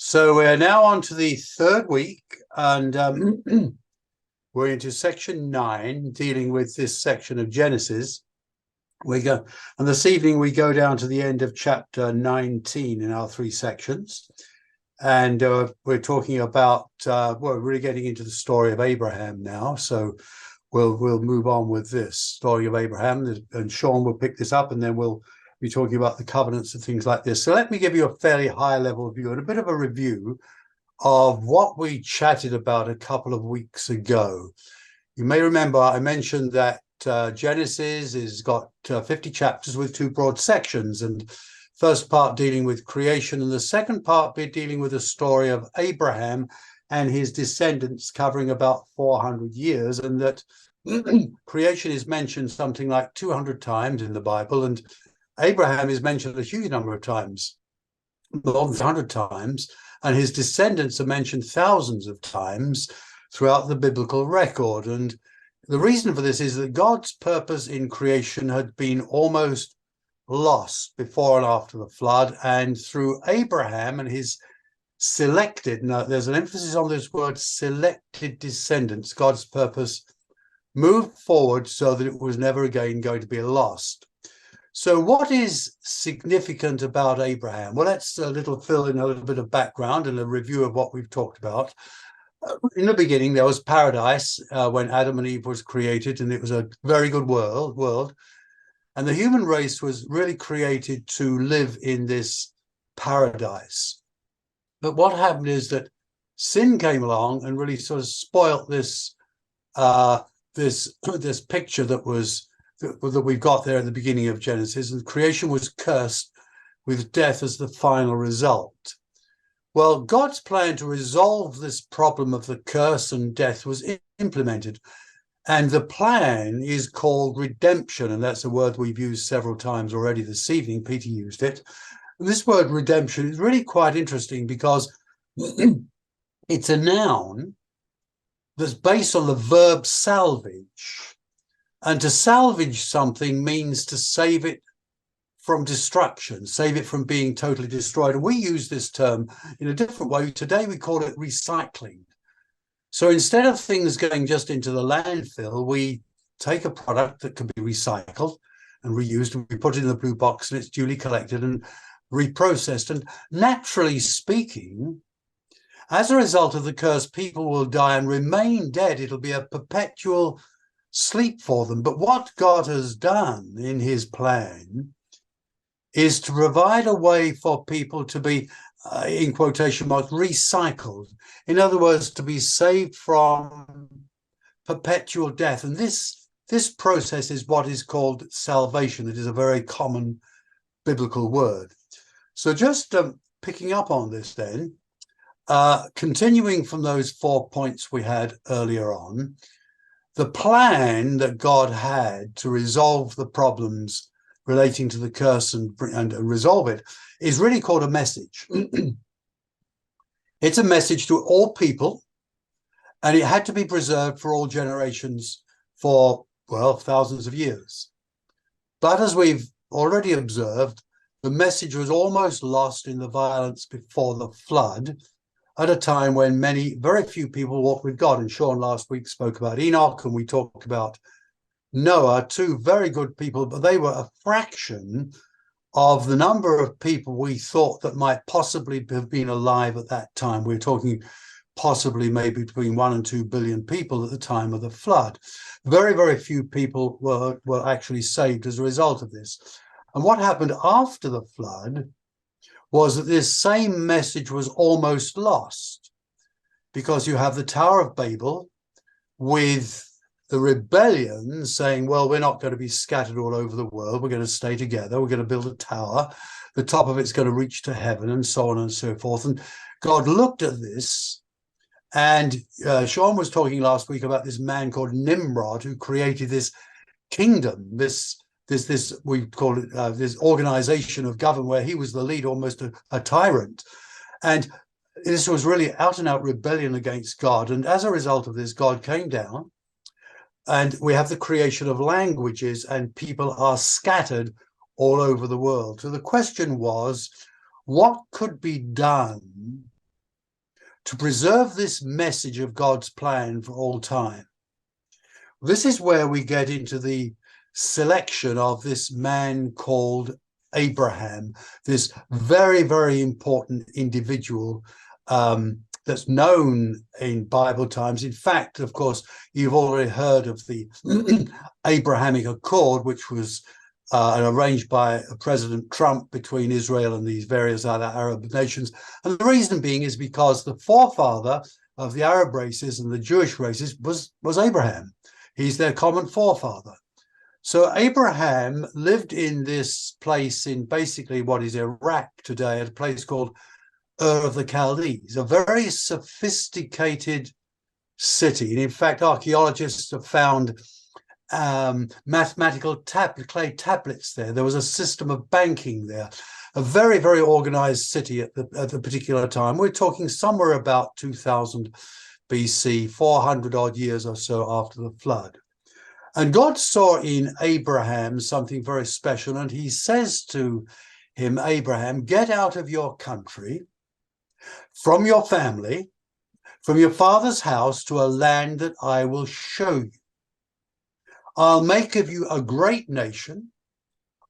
So we're now on to the third week, and we're into section 9, dealing with this section of Genesis. And this evening we go down to the end of chapter 19 in our 3 sections, and we're talking about we're really getting into the story of Abraham now. So we'll move on with this story of Abraham, and Sean will pick this up, and then we'll be talking about the covenants and things like this. So let me give you a fairly high level view and a bit of a review of what we chatted about a couple of weeks ago. You may remember I mentioned that Genesis has got 50 chapters with 2 broad sections, and first part dealing with creation, and the second part be dealing with the story of Abraham and his descendants, covering about 400 years, and that creation is mentioned something like 200 times in the Bible, and Abraham is mentioned a huge number of times, more than 100 times, and his descendants are mentioned thousands of times throughout the biblical record. And the reason for this is that God's purpose in creation had been almost lost before and after the flood, and through Abraham and his selected, now there's an emphasis on this word, selected descendants, God's purpose moved forward so that it was never again going to be lost. So what is significant about Abraham? Well, let's fill in a little bit of background and a review of what we've talked about. In the beginning, there was paradise when Adam and Eve was created, and it was a very good world. And the human race was really created to live in this paradise. But what happened is that sin came along and really sort of spoilt this this picture that we've got there at the beginning of Genesis, and creation was cursed with death as the final result. Well, God's plan to resolve this problem of the curse and death was implemented, and the plan is called redemption, and that's a word we've used several times already this evening. Peter used it. And this word redemption is really quite interesting because it's a noun that's based on the verb salvage. And to salvage something means to save it from destruction, save it from being totally destroyed. And we use this term in a different way. Today we call it recycling. So instead of things going just into the landfill, we take a product that can be recycled and reused, and we put it in the blue box, and it's duly collected and reprocessed. And naturally speaking, as a result of the curse, people will die and remain dead. It'll be a perpetual sleep for them. But what God has done in his plan is to provide a way for people to be, in quotation marks, recycled. In other words, to be saved from perpetual death. And this process is what is called salvation. It is a very common biblical word. So just picking up on this then, continuing from those 4 points we had earlier on, the plan that God had to resolve the problems relating to the curse and resolve it is really called a message. It's a message to all people, and it had to be preserved for all generations for, well, thousands of years. But as we've already observed, the message was almost lost in the violence before the flood, at a time when very few people walked with God. And Sean last week spoke about Enoch, and we talked about Noah, 2 very good people, but they were a fraction of the number of people we thought that might possibly have been alive at that time. We're talking possibly maybe between 1 and 2 billion people at the time of the flood. Very, very few people were actually saved as a result of this. And what happened after the flood was that this same message was almost lost, because you have the Tower of Babel with the rebellion saying, well, we're not going to be scattered all over the world. We're going to stay together. We're going to build a tower. The top of it's going to reach to heaven, and so on and so forth. And God looked at this, and Sean was talking last week about this man called Nimrod, who created this kingdom, this we call it this organization of government, where he was the lead, almost a tyrant. And this was really out and out rebellion against God. And as a result of this, God came down, and we have the creation of languages, and people are scattered all over the world. So the question was, what could be done to preserve this message of God's plan for all time. This is where we get into the selection of this man called Abraham, this very, very important individual that's known in Bible times. In fact, of course, you've already heard of the Abrahamic Accord, which was arranged by President Trump between Israel and these various other Arab nations. And the reason being is because the forefather of the Arab races and the Jewish races was Abraham. He's their common forefather. So Abraham lived in this place in basically what is Iraq today, at a place called Ur of the Chaldeans, a very sophisticated city. And in fact, archaeologists have found mathematical clay tablets there. There was a system of banking there, a very, very organized city at the particular time. We're talking somewhere about 2000 BC, 400 odd years or so after the flood. And God saw in Abraham something very special, and he says to him, Abraham, get out of your country, from your family, from your father's house, to a land that I will show you. I'll make of you a great nation.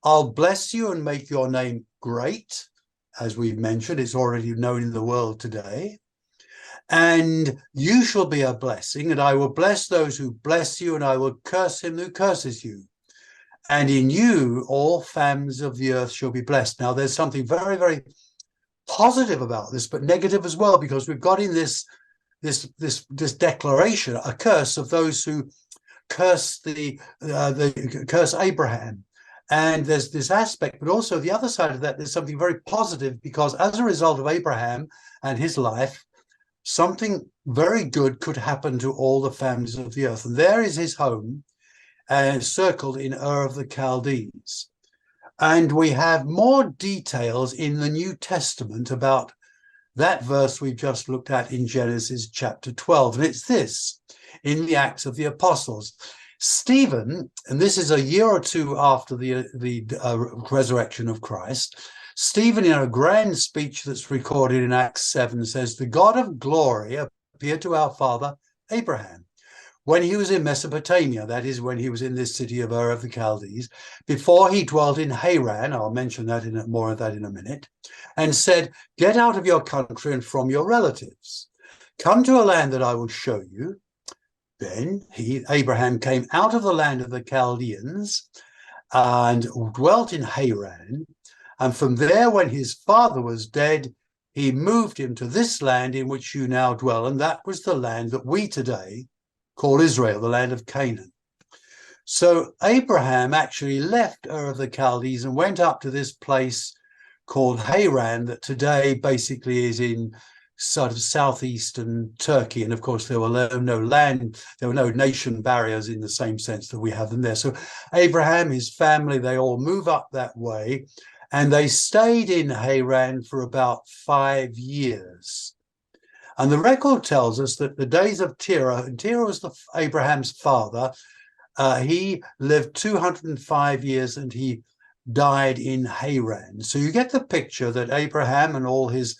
I'll bless you and make your name great. As we've mentioned, it's already known in the world today. And you shall be a blessing, and I will bless those who bless you, and I will curse him who curses you. And in you, all families of the earth shall be blessed. Now, there's something very, very positive about this, but negative as well, because we've got in this declaration a curse of those who curse curse Abraham. And there's this aspect, but also the other side of that, there's something very positive, because as a result of Abraham and his life, something very good could happen to all the families of the earth. And there is his home, circled in Ur of the Chaldeans. And we have more details in the New Testament about that verse we've just looked at in Genesis chapter 12. And it's this, in the Acts of the Apostles. Stephen, and this is a year or two after the resurrection of Christ, Stephen, in a grand speech that's recorded in Acts 7, says, the God of glory appeared to our father Abraham when he was in Mesopotamia, that is, when he was in this city of Ur of the Chaldees, before he dwelt in Haran, I'll mention that more of that in a minute, and said, get out of your country and from your relatives. Come to a land that I will show you. Then Abraham came out of the land of the Chaldeans and dwelt in Haran. And from there, when his father was dead, he moved him to this land in which you now dwell. And that was the land that we today call Israel, the land of Canaan. So Abraham actually left Ur of the Chaldees and went up to this place called Haran, that today basically is in sort of southeastern Turkey. And of course, there were no nation barriers in the same sense that we have them there. So Abraham, his family, they all move up that way. And they stayed in Haran for about 5 years. And the record tells us that the days of Terah, and Terah was Abraham's father, he lived 205 years and he died in Haran. So you get the picture that Abraham and all his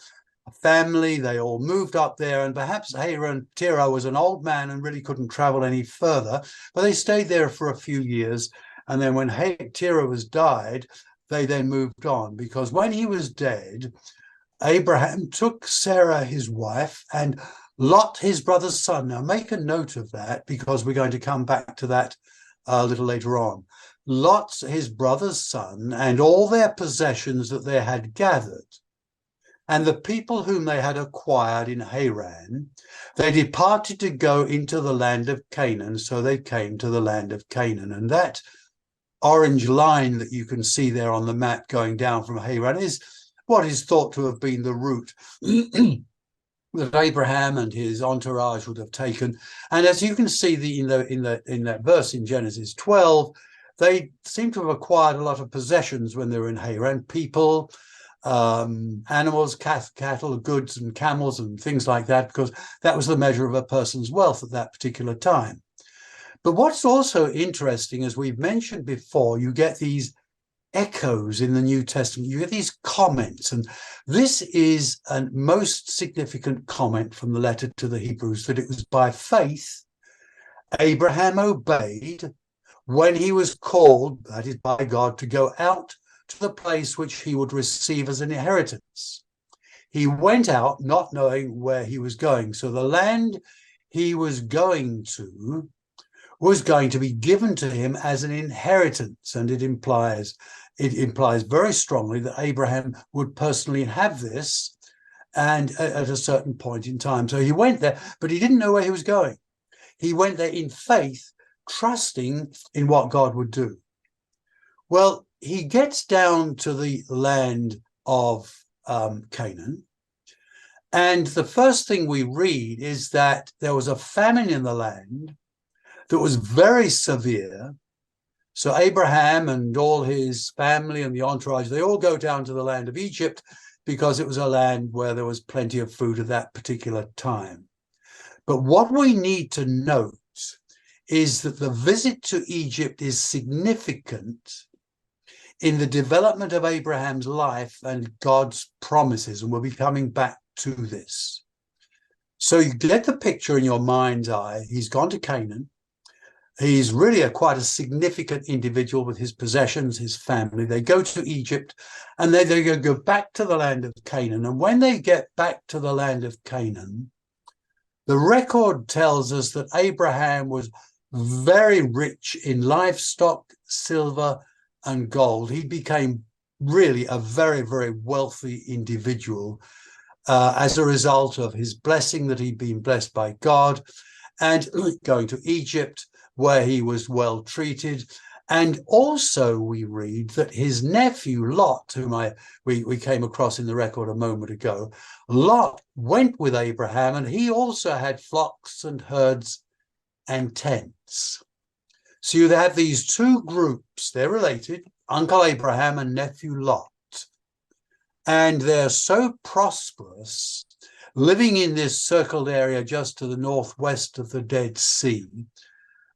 family, they all moved up there, and perhaps Terah was an old man and really couldn't travel any further, but they stayed there for a few years. And then when Terah died, they then moved on, because when he was dead, Abraham took Sarah, his wife, and Lot, his brother's son. Now, make a note of that, because we're going to come back to that a little later on. Lot, his brother's son, and all their possessions that they had gathered, and the people whom they had acquired in Haran, they departed to go into the land of Canaan. So they came to the land of Canaan. And that orange line that you can see there on the map going down from Haran is what is thought to have been the route that Abraham and his entourage would have taken. And as you can see in that verse in Genesis 12, they seem to have acquired a lot of possessions when they were in Haran: people, animals, cattle, goods, and camels, and things like that, because that was the measure of a person's wealth at that particular time. But what's also interesting, as we've mentioned before, you get these echoes in the New Testament. You get these comments, and this is a most significant comment from the letter to the Hebrews, that it was by faith Abraham obeyed when he was called, that is by God, to go out to the place which he would receive as an inheritance. He went out not knowing where he was going. So the land he was going to was going to be given to him as an inheritance. And it implies very strongly that Abraham would personally have this, and at a certain point in time. So he went there, but he didn't know where he was going. He went there in faith, trusting in what God would do. Well, he gets down to the land of Canaan, and the first thing we read is that there was a famine in the land that was very severe. So Abraham and all his family and the entourage, they all go down to the land of Egypt because it was a land where there was plenty of food at that particular time. But what we need to note is that the visit to Egypt is significant in the development of Abraham's life and God's promises, and we'll be coming back to this. So you get the picture in your mind's eye. He's gone to Canaan. He's really quite a significant individual with his possessions, his family. They go to Egypt, and they go back to the land of Canaan. And when they get back to the land of Canaan, the record tells us that Abraham was very rich in livestock, silver, and gold. He became really a very, very wealthy individual as a result of his blessing, that he'd been blessed by God, and going to Egypt, where he was well treated. And also we read that his nephew Lot, whom we came across in the record a moment ago, Lot went with Abraham, and he also had flocks and herds and tents. So you have these two groups. They're related, Uncle Abraham and nephew Lot. And they're so prosperous, living in this circled area just to the northwest of the Dead Sea,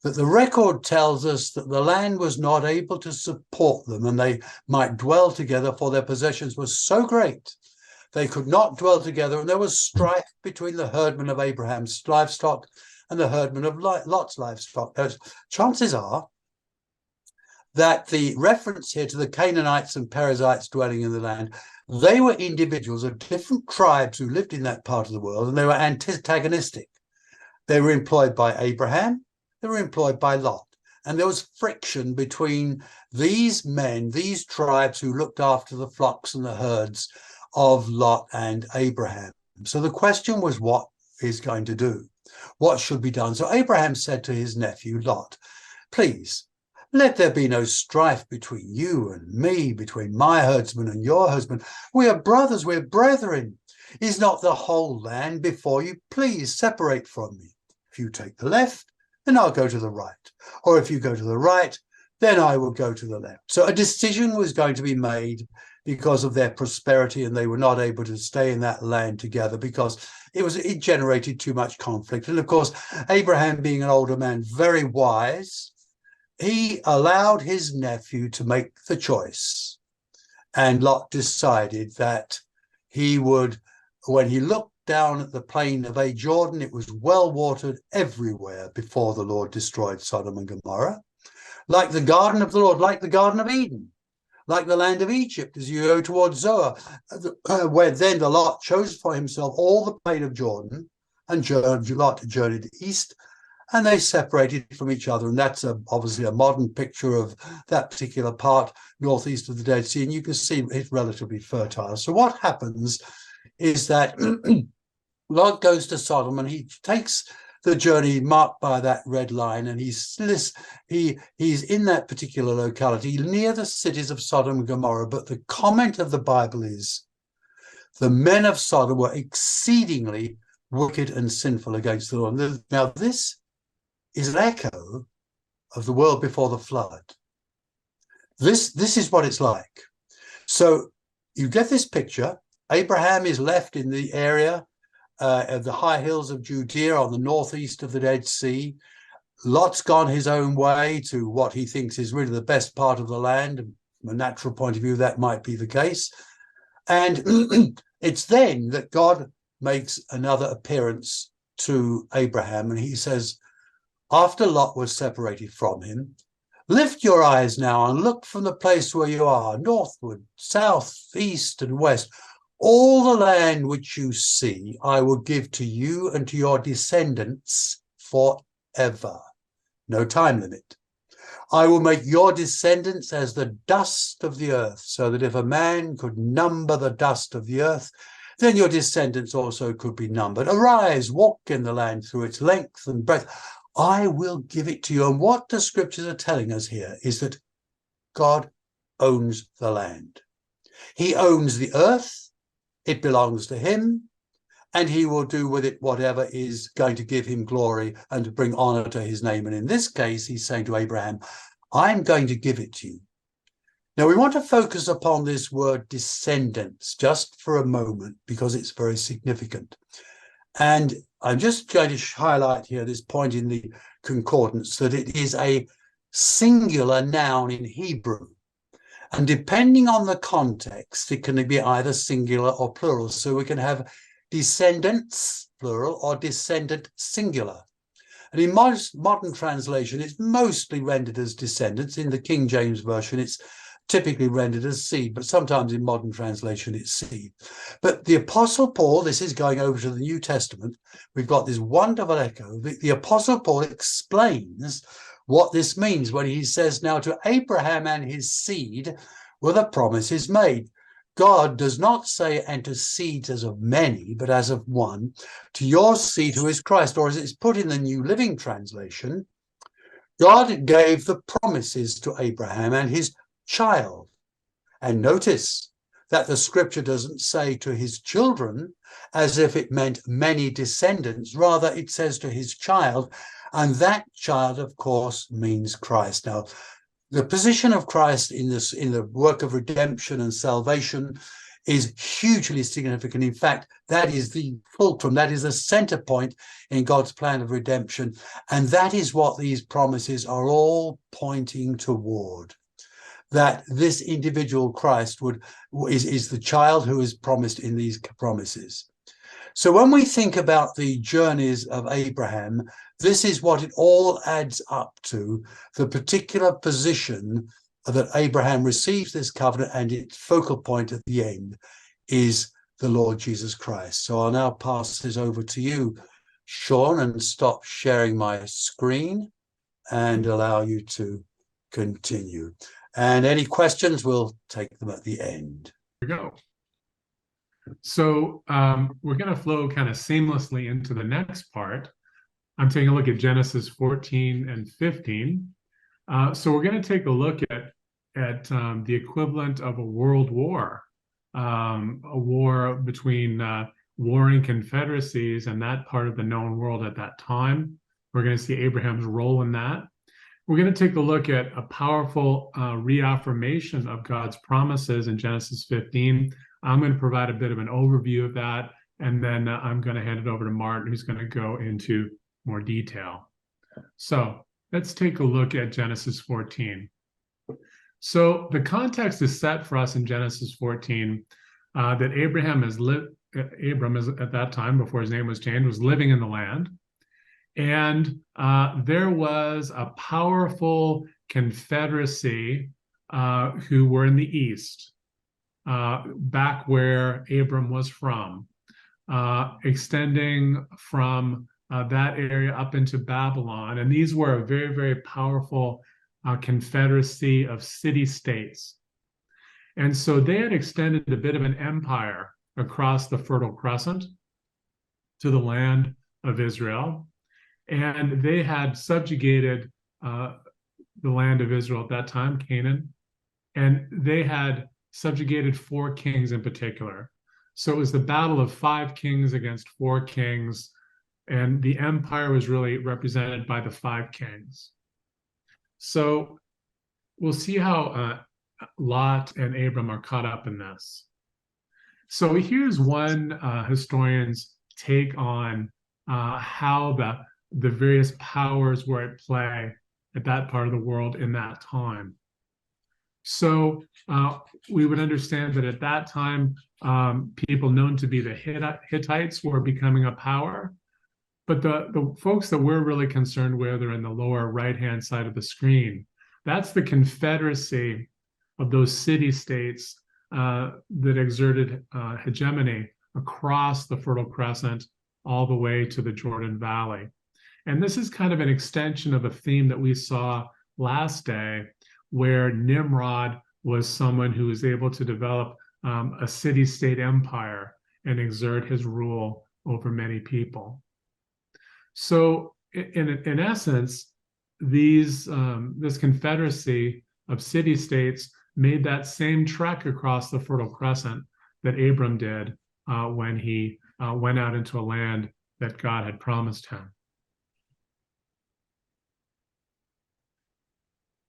that the record tells us that the land was not able to support them, and they might dwell together, for their possessions were so great they could not dwell together, and there was strife between the herdmen of Abraham's livestock and the herdmen of Lot's livestock. Chances are that the reference here to the Canaanites and Perizzites dwelling in the land, they were individuals of different tribes who lived in that part of the world, and they were antagonistic. They were employed by Abraham, they were employed by Lot, and there was friction between these men, these tribes who looked after the flocks and the herds of Lot and Abraham. So the question was, what is going to do? What should be done? So Abraham said to his nephew Lot, please, let there be no strife between you and me, between my herdsman and your herdsman. We are brothers, we're brethren. Is not the whole land before you? Please separate from me. If you take the left, then I'll go to the right. Or if you go to the right, then I will go to the left. So a decision was going to be made because of their prosperity, and they were not able to stay in that land together because it generated too much conflict. And of course, Abraham, being an older man, very wise, he allowed his nephew to make the choice. And Lot decided that he would, when he looked down at the plain of Jordan, it was well watered everywhere before the Lord destroyed Sodom and Gomorrah, like the garden of the Lord, like the Garden of Eden, like the land of Egypt as you go towards Zoar, where then the Lot chose for himself all the plain of Jordan, and Lot journeyed east, and they separated from each other. And that's obviously a modern picture of that particular part northeast of the Dead Sea, and you can see it's relatively fertile. So what happens is that Lot goes to Sodom, and he takes the journey marked by that red line, and he's in that particular locality near the cities of Sodom and Gomorrah. But the comment of the Bible is, the men of Sodom were exceedingly wicked and sinful against the Lord. Now this is an echo of the world before the flood. This is what it's like. So you get this picture. Abraham is left in the area of the high hills of Judea on the northeast of the Dead Sea. Lot's gone his own way to what he thinks is really the best part of the land, From a natural point of view, that might be the case. And it's then that God makes another appearance to Abraham, and he says, after Lot was separated from him, lift your eyes now and look from the place where you are, northward, south, east, and west. All the land which you see, I will give to you and to your descendants forever. No time limit. I will make your descendants as the dust of the earth, so that if a man could number the dust of the earth, then your descendants also could be numbered. Arise, walk in the land through its length and breadth. I will give it to you. And what the scriptures are telling us here is that God owns the land. He owns the earth. It belongs to him. And he will do with it whatever is going to give him glory and to bring honor to his name. And in this case, he's saying to Abraham, I'm going to give it to you. Now, we want to focus upon this word descendants just for a moment because it's very significant. And I'm just going to highlight here this point in the concordance that it is a singular noun in Hebrew. And depending on the context, it can be either singular or plural. So we can have descendants, plural, or descendant, singular. And in most modern translation, it's mostly rendered as descendants. In the King James Version, it's typically rendered as seed, but sometimes in modern translation, it's seed. But the Apostle Paul, this is going over to the New Testament, we've got this wonderful echo. The Apostle Paul explains what this means when he says, now to Abraham and his seed were the promises made. God does not say, and to seeds as of many, but as of one, to your seed who is Christ, or as it's put in the New Living Translation, God gave the promises to Abraham and his child. And notice that the scripture doesn't say to his children as if it meant many descendants. Rather, it says to his child, and that child, of course, means Christ. Now, the position of Christ in the work of redemption and salvation is hugely significant. In fact, that is the fulcrum, that is the center point in God's plan of redemption. And that is what these promises are all pointing toward. That this individual Christ is the child who is promised in these promises. So when we think about the journeys of Abraham, this is what it all adds up to, the particular position that Abraham receives this covenant, and its focal point at the end is the Lord Jesus Christ. So I'll now pass this over to you, Sean, and stop sharing my screen and allow you to continue. And any questions, we'll take them at the end. Here we go. So we're going to flow kind of seamlessly into the next part. I'm taking a look at Genesis 14 and 15. So we're going to take a look at the equivalent of a world war, a war between warring confederacies and that part of the known world at that time. We're going to see Abraham's role in that. We're going to take a look at a powerful reaffirmation of God's promises in Genesis 15. I'm going to provide a bit of an overview of that, and then I'm going to hand it over to Martin, who's going to go into more detail. So let's take a look at Genesis 14. So the context is set for us in Genesis 14 that Abram is at that time, before his name was changed, was living in the land. And there was a powerful confederacy who were in the east, back where Abram was from, extending from that area up into Babylon. And these were a very, very powerful confederacy of city-states. And so they had extended a bit of an empire across the Fertile Crescent to the land of Israel. And they had subjugated the land of Israel at that time, Canaan, and they had subjugated 4 kings in particular. So it was the battle of 5 kings against 4 kings, and the empire was really represented by the 5 kings. So we'll see how Lot and Abram are caught up in this. So here's one historian's take on how the various powers were at play at that part of the world in that time. So we would understand that at that time, people known to be the Hittites were becoming a power. But the folks that we're really concerned with are in the lower right-hand side of the screen. That's the confederacy of those city-states that exerted hegemony across the Fertile Crescent all the way to the Jordan Valley. And this is kind of an extension of a theme that we saw last day, where Nimrod was someone who was able to develop a city-state empire and exert his rule over many people. So in essence, this confederacy of city-states made that same trek across the Fertile Crescent that Abram did when he went out into a land that God had promised him.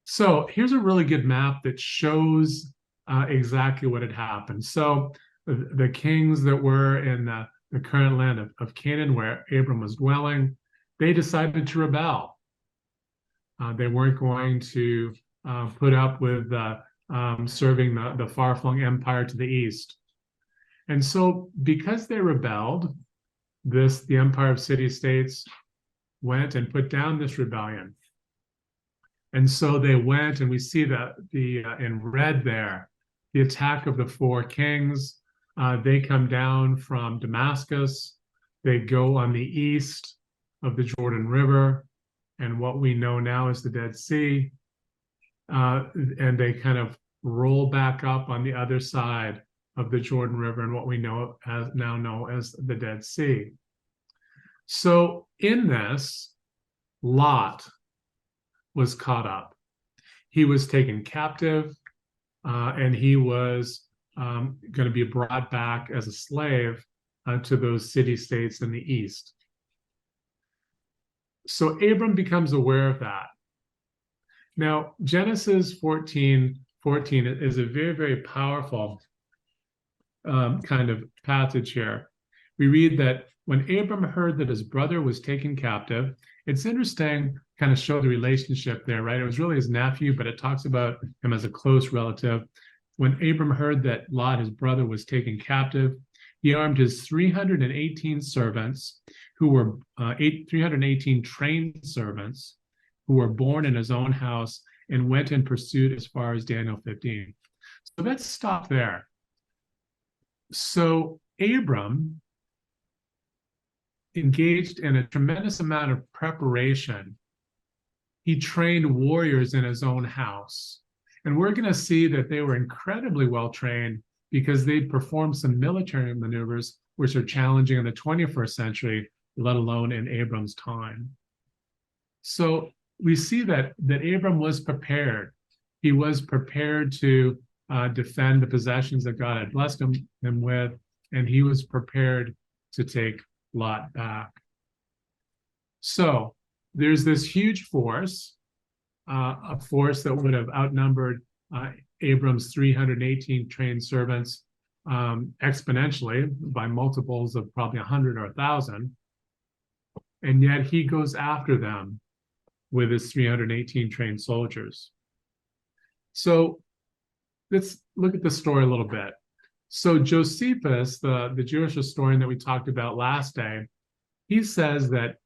So here's a really good map that shows exactly what had happened. So the kings that were in the current land of Canaan, where Abram was dwelling, they decided to rebel. They weren't going to put up with serving the far-flung empire to the east. And so because they rebelled, the empire of city-states went and put down this rebellion. And so they went, and we see that in red there, the attack of the four kings. They come down from Damascus. They go on the east of the Jordan River and what we know now as the Dead Sea. And they kind of roll back up on the other side of the Jordan River and what we now know as the Dead Sea. So in this, Lot was caught up. He was taken captive, and he was going to be brought back as a slave to those city-states in the east. So Abram becomes aware of that. Now, Genesis 14:14 is a very, very powerful kind of passage here. We read that when Abram heard that his brother was taken captive, it's interesting, kind of show the relationship there, right? It was really his nephew, but it talks about him as a close relative. When Abram heard that Lot, his brother, was taken captive, he armed his 318 servants, who were 318 trained servants, who were born in his own house, and went in pursuit as far as Daniel 15. So let's stop there. So Abram engaged in a tremendous amount of preparation. He trained warriors in his own house. And we're going to see that they were incredibly well trained because they performed some military maneuvers which are challenging in the 21st century, let alone in Abram's time. So we see that Abram was prepared. He was prepared to defend the possessions that God had blessed him with, and he was prepared to take Lot back. So there's this huge force, a force that would have outnumbered Abram's 318 trained servants exponentially by multiples of probably 100 or 1,000. And yet he goes after them with his 318 trained soldiers. So let's look at the story a little bit. So Josephus, the Jewish historian that we talked about last day, he says that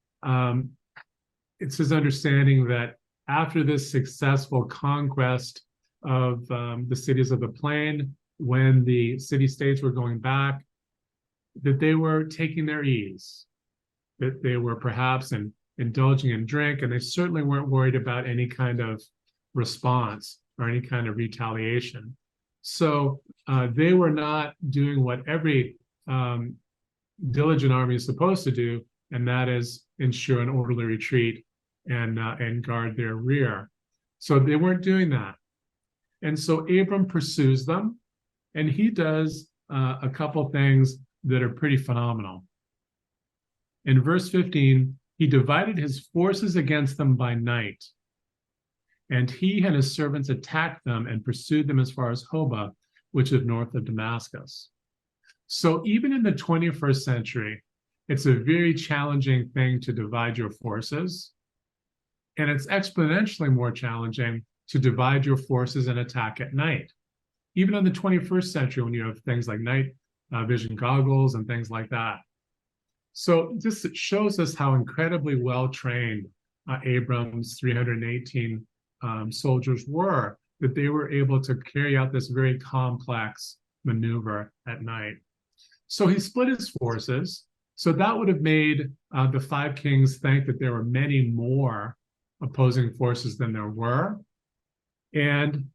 it's his understanding that after this successful conquest of the cities of the plain, when the city-states were going back, that they were taking their ease, that they were perhaps indulging in drink, and they certainly weren't worried about any kind of response or any kind of retaliation. So they were not doing what every diligent army is supposed to do, and that is ensure an orderly retreat and guard their rear. So they weren't doing that. And so Abram pursues them, and he does a couple things that are pretty phenomenal. In verse 15, he divided his forces against them by night, and he and his servants attacked them and pursued them as far as Hobah, which is north of Damascus. So even in the 21st century, it's a very challenging thing to divide your forces. And it's exponentially more challenging to divide your forces and attack at night. Even in the 21st century, when you have things like night vision goggles and things like that. So this shows us how incredibly well-trained Abram's 318 soldiers were, that they were able to carry out this very complex maneuver at night. So he split his forces. So that would have made the five kings think that there were many more opposing forces than there were. And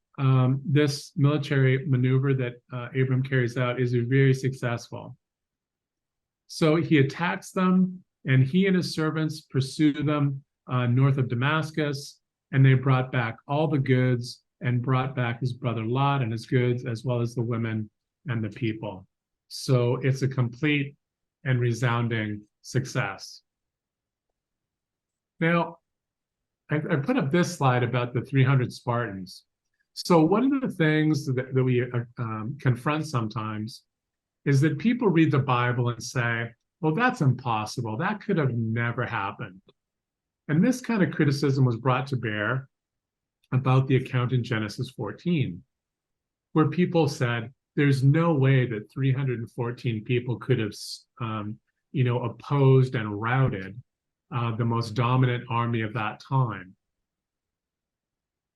this military maneuver that Abram carries out is very successful. So he attacks them, and he and his servants pursue them north of Damascus, and they brought back all the goods and brought back his brother Lot and his goods, as well as the women and the people. So it's a complete and resounding success. Now, I put up this slide about the 300 Spartans. So one of the things that we confront sometimes is that people read the Bible and say, well, that's impossible. That could have never happened. And this kind of criticism was brought to bear about the account in Genesis 14, where people said, there's no way that 314 people could have, opposed and routed the most dominant army of that time.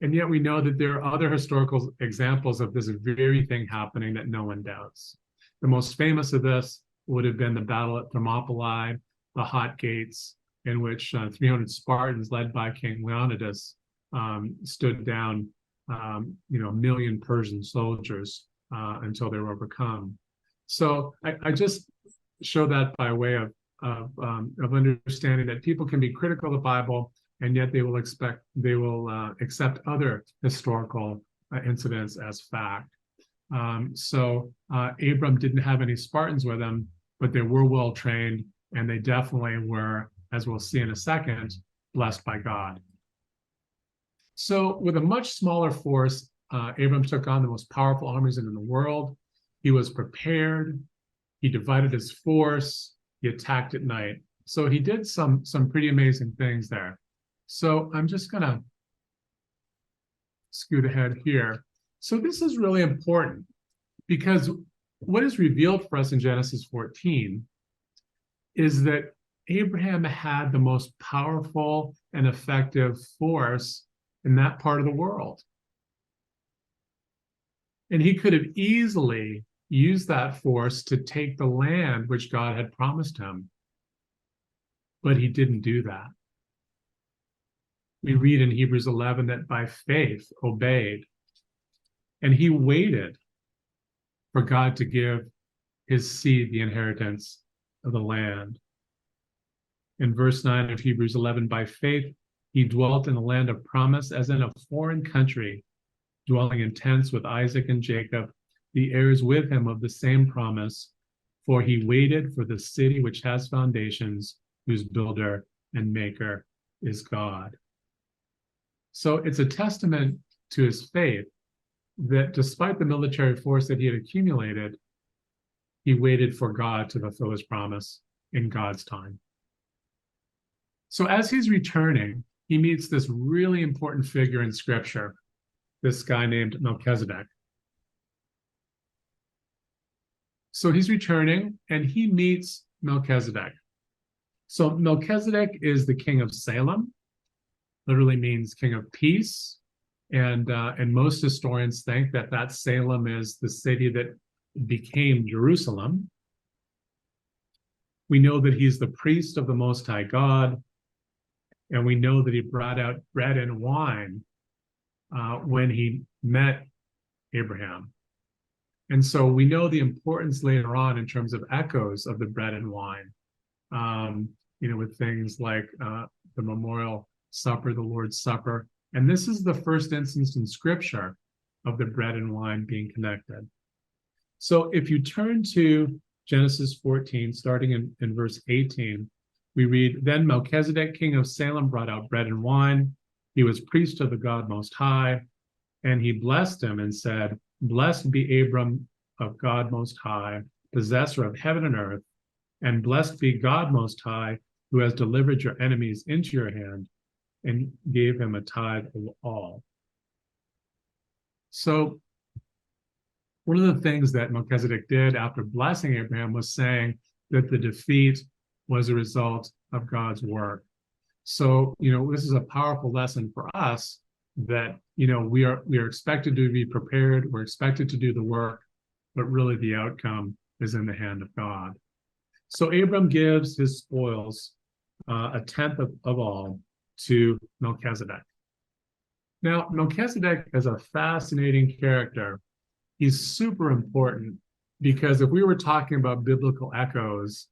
And yet we know that there are other historical examples of this very thing happening that no one doubts. The most famous of this would have been the battle at Thermopylae, the Hot Gates, in which 300 Spartans led by King Leonidas stood down, a million Persian soldiers until they were overcome. So I just show that by way of understanding that people can be critical of the Bible, and yet they will accept other historical incidents as fact. So Abram didn't have any Spartans with him, but they were well trained, and they definitely were, as we'll see in a second, blessed by God. So with a much smaller force, Abram took on the most powerful armies in the world. He was prepared. He divided his force. He attacked at night. So he did some pretty amazing things there. So I'm just going to scoot ahead here. So this is really important, because what is revealed for us in Genesis 14 is that Abraham had the most powerful and effective force in that part of the world. And he could have easily used that force to take the land which God had promised him. But he didn't do that. We read in Hebrews 11 that by faith obeyed, and he waited for God to give his seed the inheritance of the land. In verse 9 of Hebrews 11, by faith he dwelt in the land of promise as in a foreign country, dwelling in tents with Isaac and Jacob, the heirs with him of the same promise, for he waited for the city which has foundations, whose builder and maker is God. So it's a testament to his faith that despite the military force that he had accumulated, he waited for God to fulfill his promise in God's time. So as he's returning, he meets this really important figure in Scripture, this guy named Melchizedek. So he's returning, and he meets Melchizedek. So Melchizedek is the king of Salem, literally means king of peace. And most historians think that Salem is the city that became Jerusalem. We know that he's the priest of the Most High God, and we know that he brought out bread and wine when he met Abraham. And so we know the importance later on in terms of echoes of the bread and wine, with things like the memorial supper, the Lord's Supper. And this is the first instance in Scripture of the bread and wine being connected. So if you turn to Genesis 14, starting in verse 18, we read, then Melchizedek, king of Salem, brought out bread and wine. He was priest of the God Most High, and he blessed him and said, blessed be Abram of God Most High, possessor of heaven and earth, and blessed be God Most High, who has delivered your enemies into your hand, and gave him a tithe of all. So one of the things that Melchizedek did after blessing Abraham was saying that the defeat was a result of God's work. So, this is a powerful lesson for us that, we are expected to be prepared, we're expected to do the work, but really the outcome is in the hand of God. So Abram gives his spoils, a tenth of all, to Melchizedek. Now, Melchizedek is a fascinating character. He's super important because if we were talking about biblical echoes,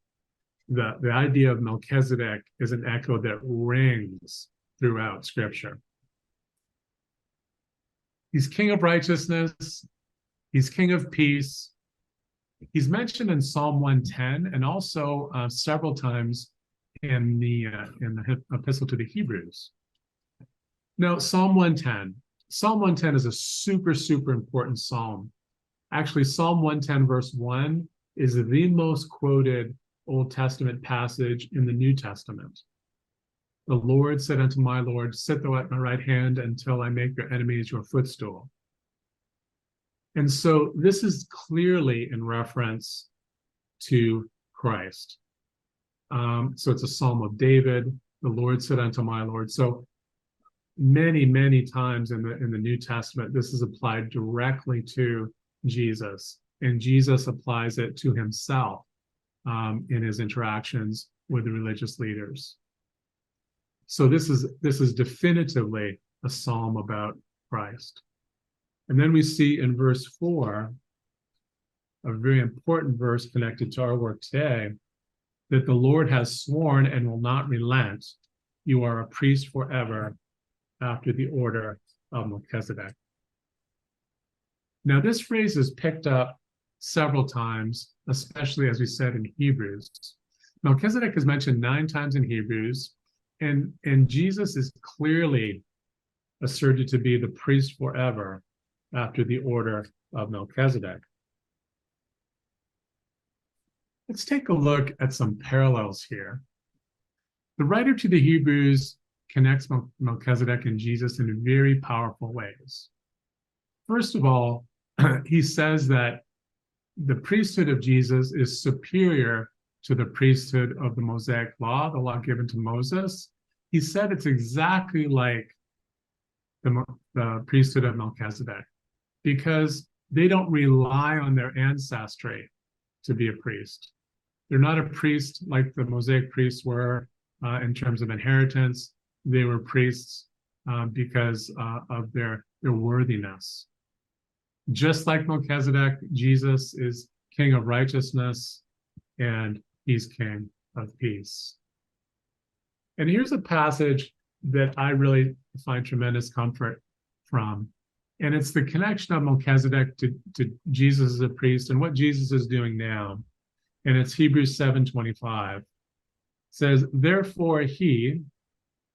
the idea of Melchizedek is an echo that rings throughout Scripture. He's king of righteousness. He's king of peace. He's mentioned in Psalm 110 and also several times in the epistle to the Hebrews. Now, Psalm 110. Psalm 110 is a super, super important psalm. Actually, Psalm 110 verse 1 is the most quoted Old Testament passage in the New Testament. The Lord said unto my Lord, sit thou at my right hand until I make your enemies your footstool. And so this is clearly in reference to Christ. So it's a Psalm of David. The Lord said unto my Lord. So many, many times in the New Testament, this is applied directly to Jesus, and Jesus applies it to himself in his interactions with the religious leaders. So this is definitively a psalm about Christ. And then we see in verse 4, a very important verse connected to our work today, that the Lord has sworn and will not relent. You are a priest forever after the order of Melchizedek. Now, this phrase is picked up several times, especially as we said in Hebrews. Melchizedek is mentioned 9 times in Hebrews, and Jesus is clearly asserted to be the priest forever after the order of Melchizedek. Let's take a look at some parallels here. The writer to the Hebrews connects Melchizedek and Jesus in very powerful ways. First of all, he says that the priesthood of Jesus is superior to the priesthood of the Mosaic law, the law given to Moses. He said it's exactly like the priesthood of Melchizedek because they don't rely on their ancestry to be a priest. They're not a priest like the Mosaic priests were in terms of inheritance. They were priests because of their worthiness. Just like Melchizedek, Jesus is king of righteousness and he's king of peace. And here's a passage that I really find tremendous comfort from. And it's the connection of Melchizedek to Jesus as a priest and what Jesus is doing now. And it's Hebrews 7:25. It says, therefore he,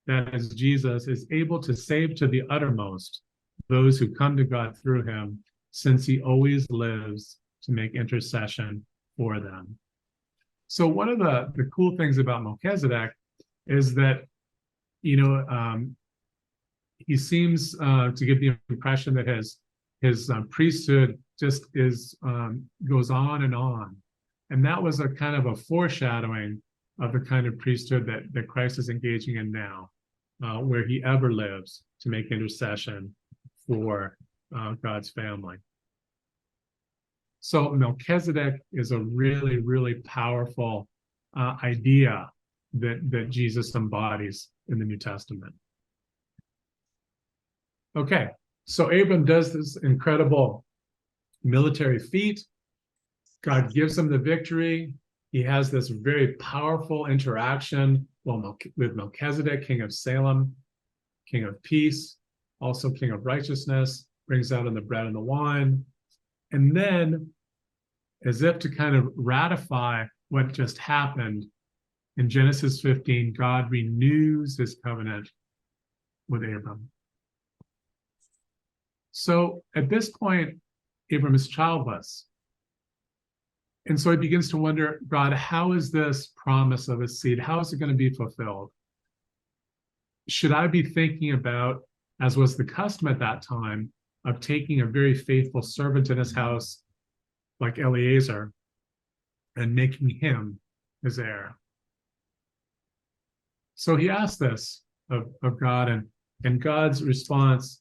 that is Jesus, is able to save to the uttermost those who come to God through him, since he always lives to make intercession for them. So one of the cool things about Melchizedek is that, he seems to give the impression that his priesthood just goes on and on. And that was a kind of a foreshadowing of the kind of priesthood that Christ is engaging in now, where he ever lives to make intercession for God's family. So Melchizedek is a really, really powerful idea that Jesus embodies in the New Testament. Okay, so Abram does this incredible military feat. God gives him the victory. He has this very powerful interaction with Melchizedek, king of Salem, king of peace, also king of righteousness, brings out in the bread and the wine. And then, as if to kind of ratify what just happened, in Genesis 15, God renews his covenant with Abram. So at this point, Abram is childless. And so he begins to wonder, God, how is this promise of a seed, how is it going to be fulfilled? Should I be thinking about, as was the custom at that time, of taking a very faithful servant in his house like Eliezer and making him his heir. So he asked this of God, and God's response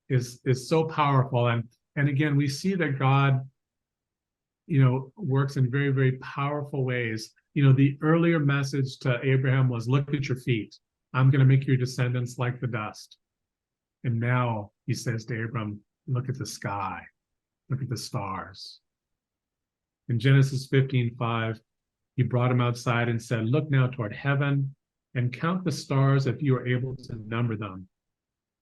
is so powerful. And again, we see that God, works in very, very powerful ways. The earlier message to Abraham was, look at your feet. I'm going to make your descendants like the dust. And now he says to Abram, look at the sky, look at the stars. In Genesis 15:5, he brought him outside and said, look now toward heaven and count the stars if you are able to number them.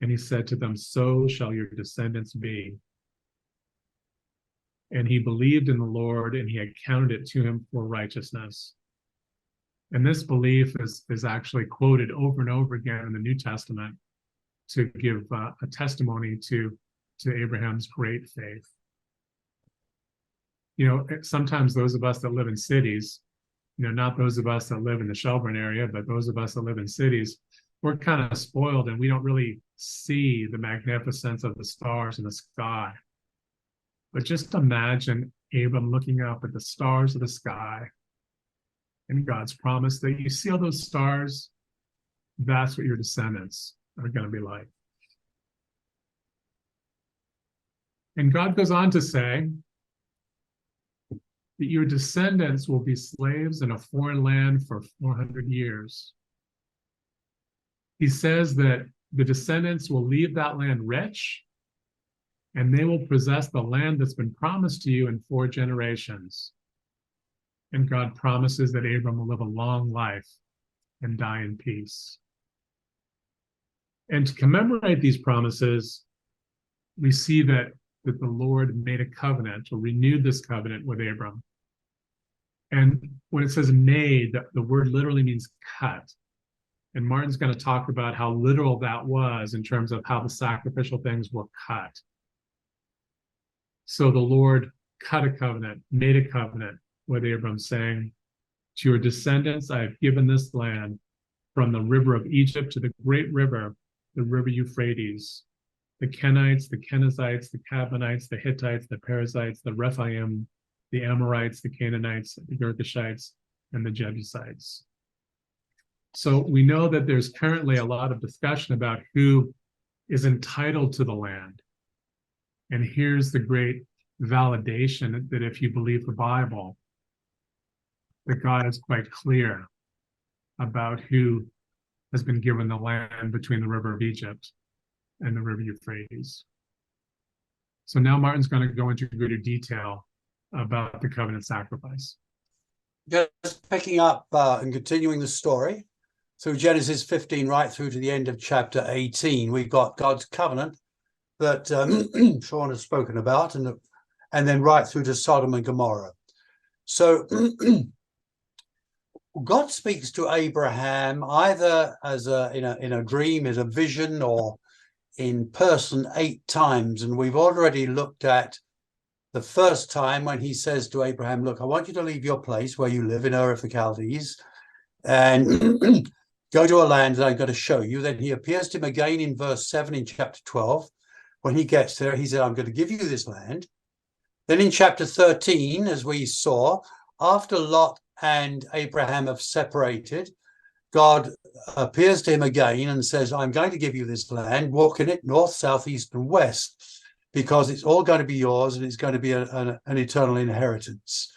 And he said to them, so shall your descendants be. And he believed in the Lord, and he had counted it to him for righteousness. And this belief is actually quoted over and over again in the New Testament to give a testimony to Abraham's great faith. Sometimes those of us that live in cities, not those of us that live in the Shelburne area, but those of us that live in cities, we're kind of spoiled and we don't really see the magnificence of the stars in the sky. But just imagine Abram looking up at the stars of the sky and God's promise that you see all those stars, that's what your descendants are going to be like. And God goes on to say that your descendants will be slaves in a foreign land for 400 years. He says that the descendants will leave that land rich, and they will possess the land that's been promised to you in 4 generations. And God promises that Abram will live a long life and die in peace. And to commemorate these promises, we see that the Lord made a covenant or renewed this covenant with Abram. And when it says made, the word literally means cut. And Martin's going to talk about how literal that was in terms of how the sacrificial things were cut. So the Lord cut a covenant, made a covenant with Abram, saying, to your descendants, I have given this land from the river of Egypt to the great river, the river Euphrates, the Kenites, the Kenizzites, the Cadmonites, the Hittites, the Perizzites, the Rephaim, the Amorites, the Canaanites, the Girgashites, and the Jebusites. So we know that there's currently a lot of discussion about who is entitled to the land. And here's the great validation that if you believe the Bible, that God is quite clear about who has been given the land between the river of Egypt and the river Euphrates. So now Martin's going to go into greater detail about the covenant sacrifice. Just picking up and continuing the story through Genesis 15 right through to the end of chapter 18, we've got God's covenant that Sean has spoken about, and then right through to Sodom and Gomorrah. So God speaks to Abraham either as in a dream, as a vision, or in person 8 times. And we've already looked at the first time when he says to Abraham, look, I want you to leave your place where you live in Ur of the Chaldees and go to a land that I'm going to show you. Then he appears to him again in verse 7 in chapter 12. When he gets there, he said, I'm going to give you this land. Then in chapter 13, as we saw, after Lot and Abraham have separated, God appears to him again and says, I'm going to give you this land, walk in it north, south, east, and west, because it's all going to be yours and it's going to be an eternal inheritance.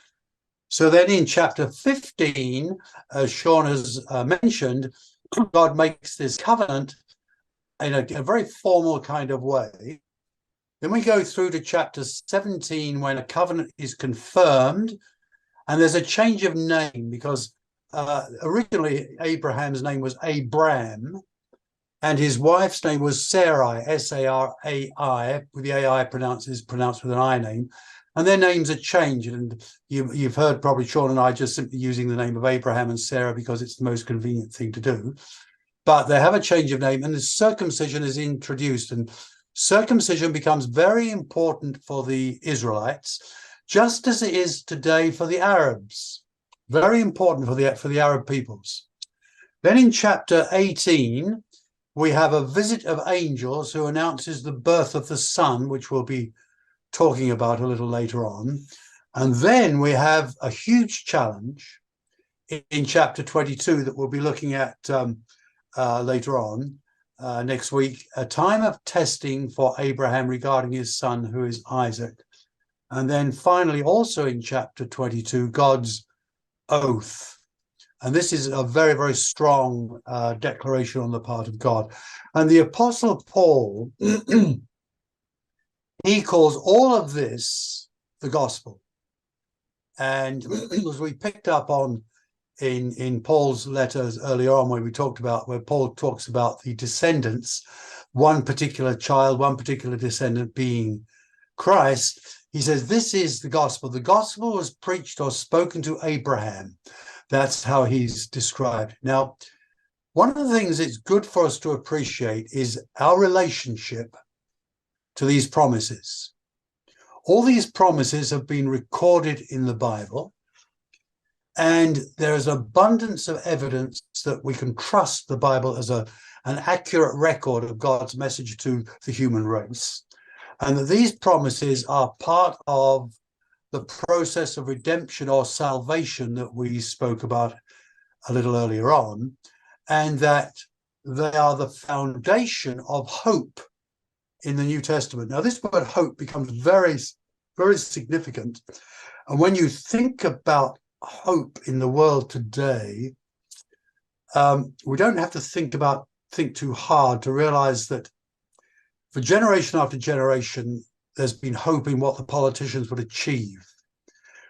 So then in chapter 15, as Sean has mentioned, God makes this covenant in a very formal kind of way. Then we go through to chapter 17 when a covenant is confirmed, and there's a change of name because originally Abraham's name was Abram, and his wife's name was Sarai, S-A-R-A-I, with the A-I pronounced with an I name, and their names are changed. And you've heard probably Sean and I just simply using the name of Abraham and Sarah because it's the most convenient thing to do. But they have a change of name, and the circumcision is introduced, and circumcision becomes very important for the Israelites, just as it is today for the Arabs. Very important for the Arab peoples. Then in chapter 18, We have a visit of angels who announces the birth of the Son, which we'll be talking about a little later on. And then we have a huge challenge in chapter 22 that we'll be looking at later on next week, a time of testing for Abraham regarding his son, who is Isaac. And then finally, also in chapter 22, God's oath. And this is a very, very strong declaration on the part of God. And the Apostle Paul, he calls all of this the gospel. And as we picked up on in Paul's letters earlier on, where Paul talks about the descendants, one particular child, one particular descendant being Christ, he says, this is the gospel. The gospel was preached or spoken to Abraham. That's how he's described. Now, one of the things it's good for us to appreciate is our relationship to these promises. All these promises have been recorded in the Bible, and there is abundance of evidence that we can trust the Bible as an accurate record of God's message to the human race, and that these promises are part of the process of redemption or salvation that we spoke about a little earlier on, and that they are the foundation of hope in the New Testament. Now, this word hope becomes very, very significant. And when you think about hope in the world today, we don't have to think too hard to realize that for generation after generation, there's been hope in what the politicians would achieve.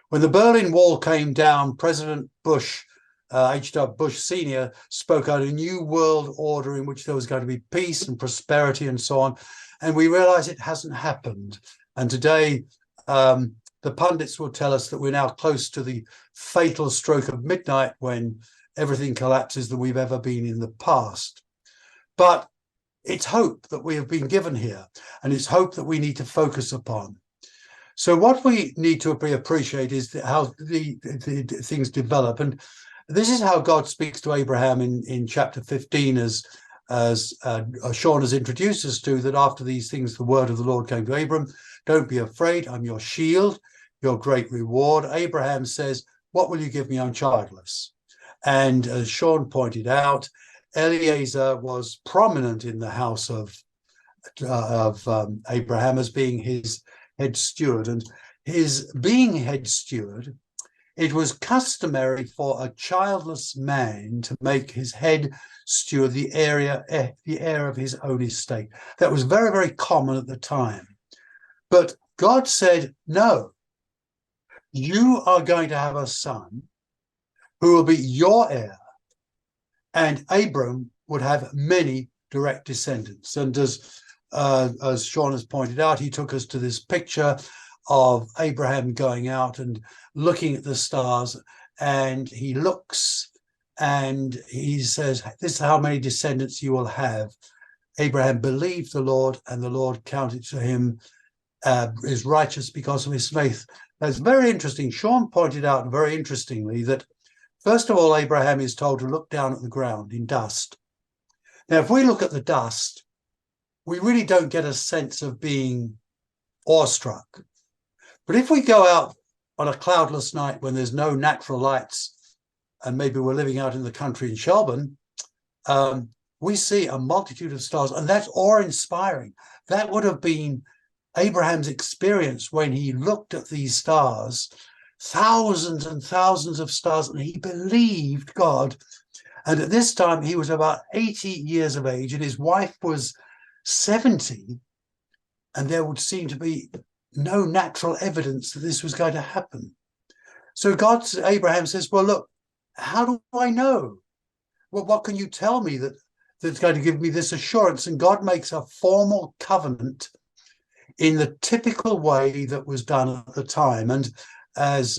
When the Berlin Wall came down, President Bush, H.W. Bush Sr., spoke out a new world order in which there was going to be peace and prosperity and so on. And we realize it hasn't happened. And today, the pundits will tell us that we're now close to the fatal stroke of midnight when everything collapses than we've ever been in the past. But it's hope that we have been given here, and it's hope that we need to focus upon. So what we need to appreciate is how the things develop. And this is how God speaks to Abraham in chapter 15, as Sean has introduced us to, that after these things, the word of the Lord came to Abram. Don't be afraid, I'm your shield, your great reward. Abraham says, what will you give me? I'm childless. And as Sean pointed out, Eliezer was prominent in the house of Abraham as being his head steward. And his being head steward, it was customary for a childless man to make his head steward the heir of his own estate. That was very, very common at the time. But God said, no, you are going to have a son who will be your heir, and Abram would have many direct descendants. And as Sean has pointed out, he took us to this picture of Abraham going out and looking at the stars, and he looks and he says, this is how many descendants you will have. Abraham believed the Lord, and the Lord counted to him is righteous because of his faith. That's very interesting. Sean pointed out very interestingly that, first of all, Abraham is told to look down at the ground in dust. Now, if we look at the dust, we really don't get a sense of being awestruck. But if we go out on a cloudless night when there's no natural lights, and maybe we're living out in the country in Shelburne, we see a multitude of stars, and that's awe-inspiring. That would have been Abraham's experience when he looked at these stars, thousands and thousands of stars, and he believed God. And at this time, he was about 80 years of age, and his wife was 70, and there would seem to be no natural evidence that this was going to happen. So Abraham says, well, look, how do I know? Well, what can you tell me that's going to give me this assurance? And God makes a formal covenant in the typical way that was done at the time. And as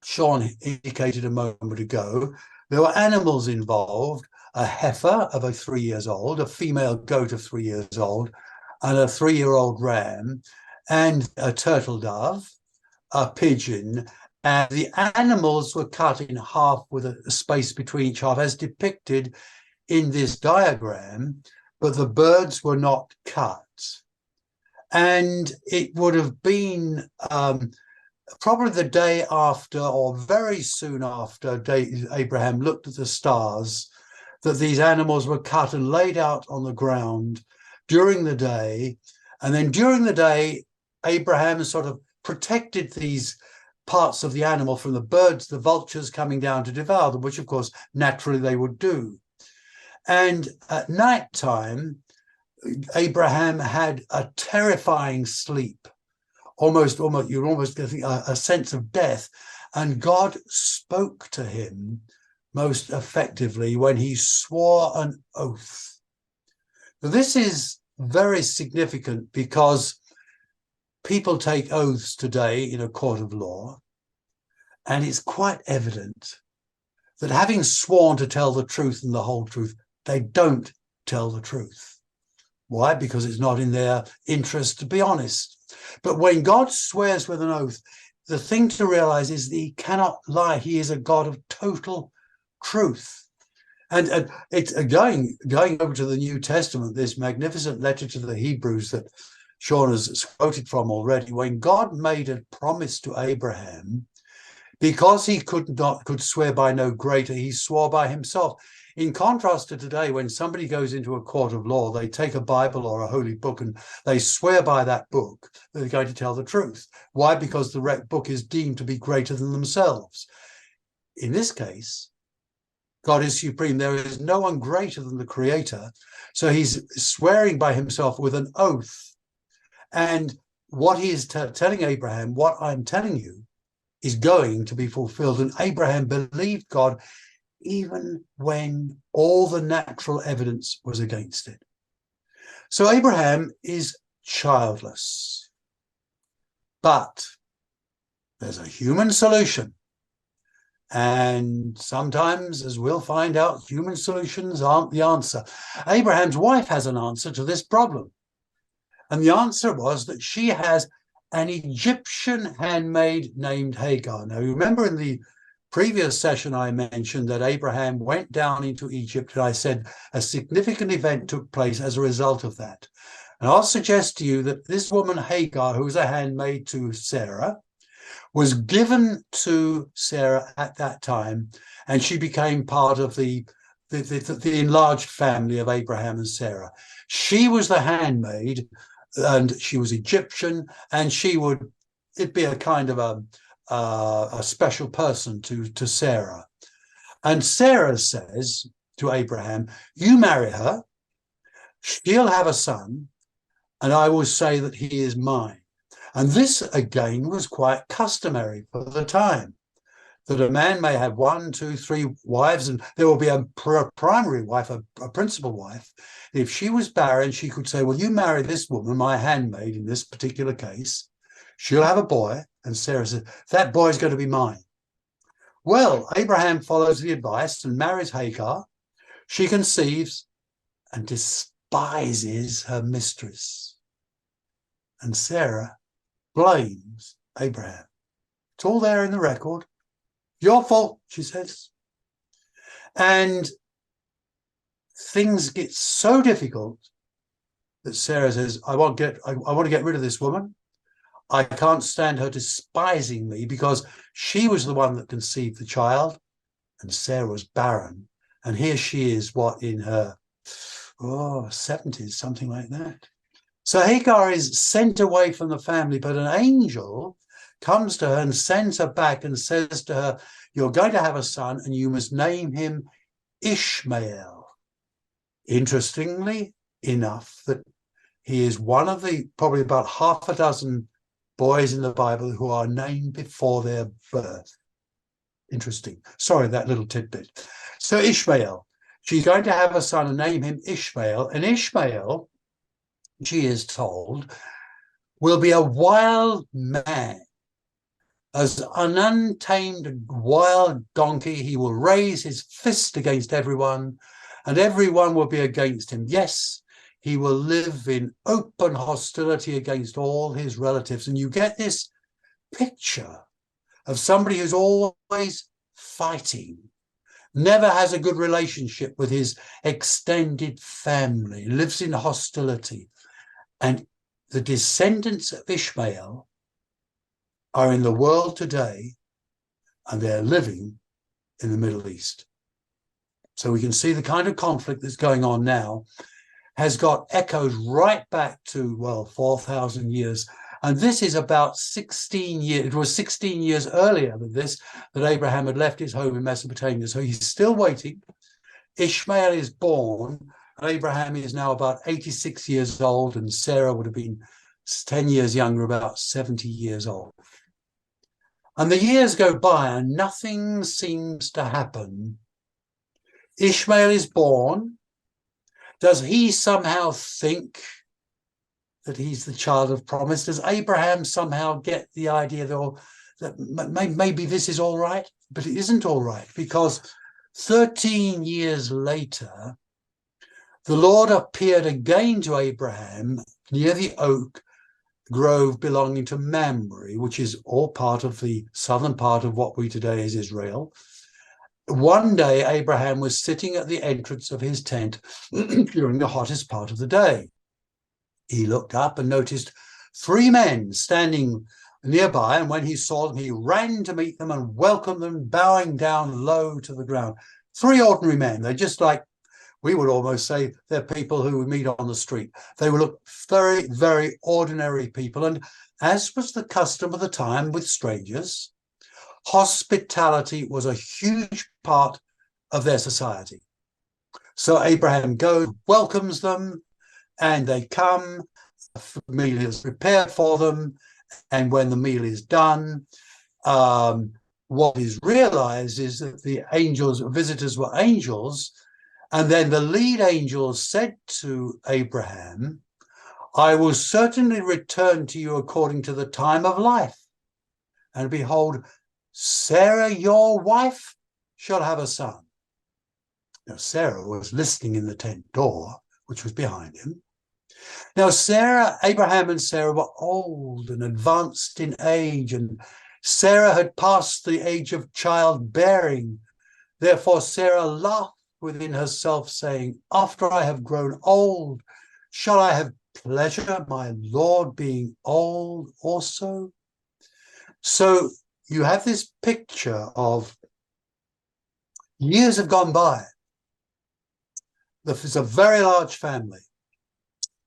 Sean indicated a moment ago, there were animals involved, a heifer of 3 years old, a female goat of 3 years old, and a 3-year-old ram, and a turtle dove, a pigeon, and the animals were cut in half with a space between each half, as depicted in this diagram, but the birds were not cut. And it would have been probably the day after, or very soon after, Abraham looked at the stars, that these animals were cut and laid out on the ground during the day. And then during the day, Abraham sort of protected these parts of the animal from the birds, the vultures coming down to devour them, which of course naturally they would do. And at night time, Abraham had a terrifying sleep, almost you're almost getting a sense of death. And God spoke to him most effectively when he swore an oath. Now, this is very significant because people take oaths today in a court of law, and it's quite evident that having sworn to tell the truth and the whole truth, they don't tell the truth. Why? Because it's not in their interest to be honest. But when God swears with an oath, the thing to realize is that he cannot lie. He is a God of total truth. And it's going over to the New Testament, this magnificent letter to the Hebrews that Sean has quoted from already. When God made a promise to Abraham, because he could swear by no greater, he swore by himself. In contrast to today, when somebody goes into a court of law, they take a Bible or a holy book and they swear by that book that they're going to tell the truth. Why? Because the book is deemed to be greater than themselves. In this case, God is supreme. There is no one greater than the Creator. So he's swearing by himself with an oath. And what he is telling Abraham, what I'm telling you, is going to be fulfilled. And Abraham believed God even when all the natural evidence was against it. So Abraham is childless. But there's a human solution. And sometimes, as we'll find out, human solutions aren't the answer. Abraham's wife has an answer to this problem. And the answer was that she has an Egyptian handmaid named Hagar. Now, you remember in the previous session, I mentioned that Abraham went down into Egypt, and I said a significant event took place as a result of that. And I'll suggest to you that this woman, Hagar, who was a handmaid to Sarah, was given to Sarah at that time, and she became part of the enlarged family of Abraham and Sarah. She was the handmaid, and she was Egyptian, and it'd be a kind of a special person to Sarah. And Sarah says to Abraham, you marry her, she'll have a son, and I will say that he is mine. And this, again, was quite customary for the time, that a man may have 1, 2, 3 wives, and there will be a primary wife, a principal wife. If she was barren, she could say, well, you marry this woman, my handmaid in this particular case. She'll have a boy. And Sarah said, that boy's going to be mine. Well, Abraham follows the advice and marries Hagar. She conceives and despises her mistress. And Sarah blames Abraham. It's all there in the record. Your fault, she says. And things get so difficult that Sarah says, I want to get rid of this woman. I can't stand her despising me, because she was the one that conceived the child and Sarah was barren. And here she is, in her 70s, something like that. So Hagar is sent away from the family, but an angel comes to her and sends her back and says to her, you're going to have a son and you must name him Ishmael. Interestingly enough, that he is one of the probably about half a dozen boys in the Bible who are named before their birth. Interesting. Sorry, that little tidbit. So Ishmael, she's going to have a son and name him Ishmael. And Ishmael, she is told, will be a wild man. As an untamed wild donkey, he will raise his fist against everyone, and everyone will be against him. Yes, he will live in open hostility against all his relatives. And you get this picture of somebody who's always fighting. never has a good relationship with his extended family, lives in hostility. And the descendants of Ishmael are in the world today, and they're living in the Middle East. So we can see the kind of conflict that's going on now has got echoes right back to, well, 4,000 years. And this is about 16 years. It was 16 years earlier than this that Abraham had left his home in Mesopotamia. So he's still waiting. Ishmael is born, and Abraham is now about 86 years old, and Sarah would have been 10 years younger, about 70 years old. And the years go by and nothing seems to happen. Ishmael is born. Does he somehow think that he's the child of promise? Does Abraham somehow get the idea that maybe this is all right? But it isn't all right, because 13 years later, the Lord appeared again to Abraham near the oak grove belonging to Mamre, which is all part of the southern part of what we today is Israel. One day, Abraham was sitting at the entrance of his tent during the hottest part of the day. He looked up and noticed 3 men standing nearby, and when he saw them, he ran to meet them and welcomed them, bowing down low to the ground. 3 ordinary men. They're just like, we would almost say they're people who we meet on the street. They would look very, very ordinary people. And as was the custom of the time with strangers, hospitality was a huge part of their society. So Abraham goes, welcomes them, and they come, a meal is prepared for them, and when the meal is done, what is realized is that the visitors were angels, and then the lead angel said to Abraham, I will certainly return to you according to the time of life, and behold, Sarah, your wife, shall have a son. Now, Sarah was listening in the tent door, which was behind him. Now, Abraham and Sarah were old and advanced in age, and Sarah had passed the age of childbearing. Therefore, Sarah laughed within herself, saying, after I have grown old, shall I have pleasure, my Lord being old also? So you have this picture of years have gone by. There's a very large family.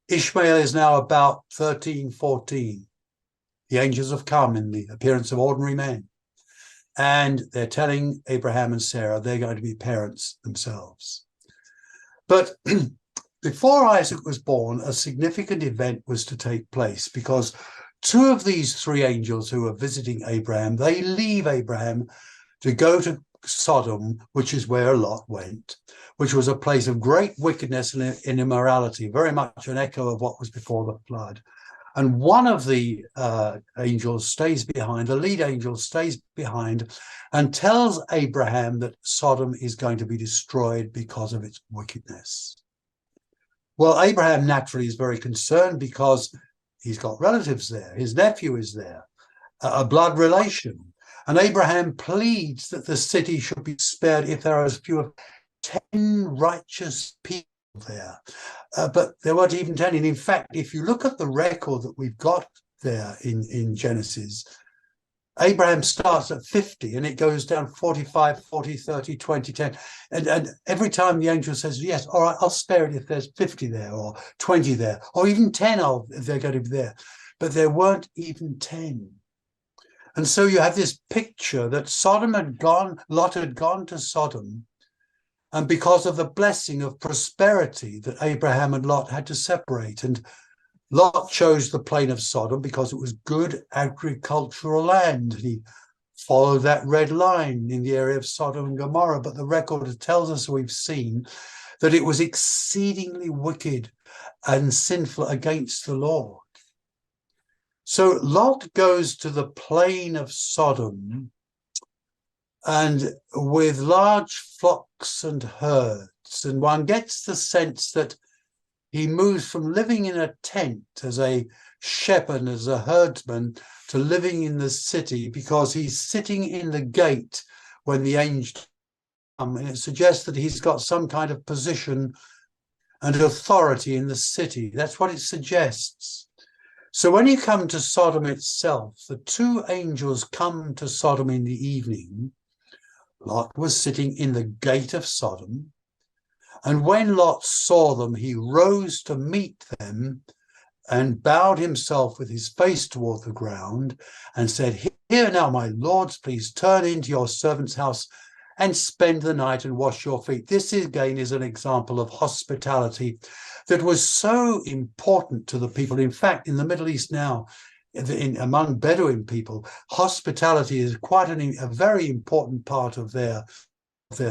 Ishmael is now about 13, 14. The angels have come in the appearance of ordinary men. And they're telling Abraham and Sarah they're going to be parents themselves. But before Isaac was born, a significant event was to take place, because 2 of these 3 angels who are visiting Abraham, they leave Abraham to go to Sodom, which is where Lot went, which was a place of great wickedness and immorality, very much an echo of what was before the flood. And one of the angels stays behind, the lead angel stays behind, and tells Abraham that Sodom is going to be destroyed because of its wickedness. Well, Abraham naturally is very concerned, because he's got relatives there. His nephew is there, a blood relation. And Abraham pleads that the city should be spared if there are as few as 10 righteous people there. But there weren't even 10. And in fact, if you look at the record that we've got there in Genesis, Abraham starts at 50 and it goes down 45, 40, 30, 20, 10. And every time the angel says, yes, all right, I'll spare it if there's 50 there or 20 there, or even 10 if they're going to be there. But there weren't even 10. And so you have this picture that Lot had gone to Sodom, and because of the blessing of prosperity that Abraham and Lot had to separate. And Lot chose the plain of Sodom because it was good agricultural land. He followed that red line in the area of Sodom and Gomorrah. But the record tells us, we've seen, that it was exceedingly wicked and sinful against the Lord. So Lot goes to the plain of Sodom, and with large flocks and herds, and one gets the sense that he moves from living in a tent as a shepherd, as a herdsman, to living in the city, because he's sitting in the gate when the angel and it suggests that he's got some kind of position and authority in the city. That's what it suggests. So when you come to Sodom itself, the two angels come to Sodom in the evening. Lot was sitting in the gate of Sodom, and when Lot saw them, he rose to meet them and bowed himself with his face toward the ground and said, "Here now, my lords, please turn into your servant's house and spend the night and wash your feet." This again is an example of hospitality that was so important to the people. In fact, in the Middle East now, among Bedouin people, hospitality is quite a very important part of their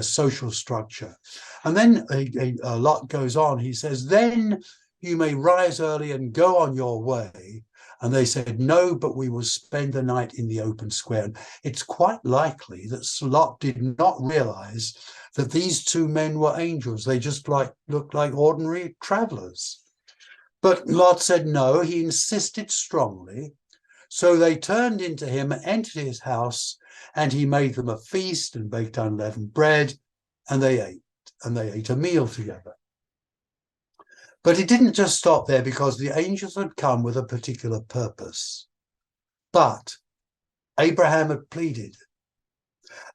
social structure. And then a lot goes on. He says, "Then you may rise early and go on your way." And they said, "No, but we will spend the night in the open square." And it's quite likely that Lot did not realize that these two men were angels. They just looked like ordinary travelers. But Lot said no. He insisted strongly. So they turned into him and entered his house, and he made them a feast and baked unleavened bread, and they ate a meal together. But it didn't just stop there, because the angels had come with a particular purpose. But Abraham had pleaded.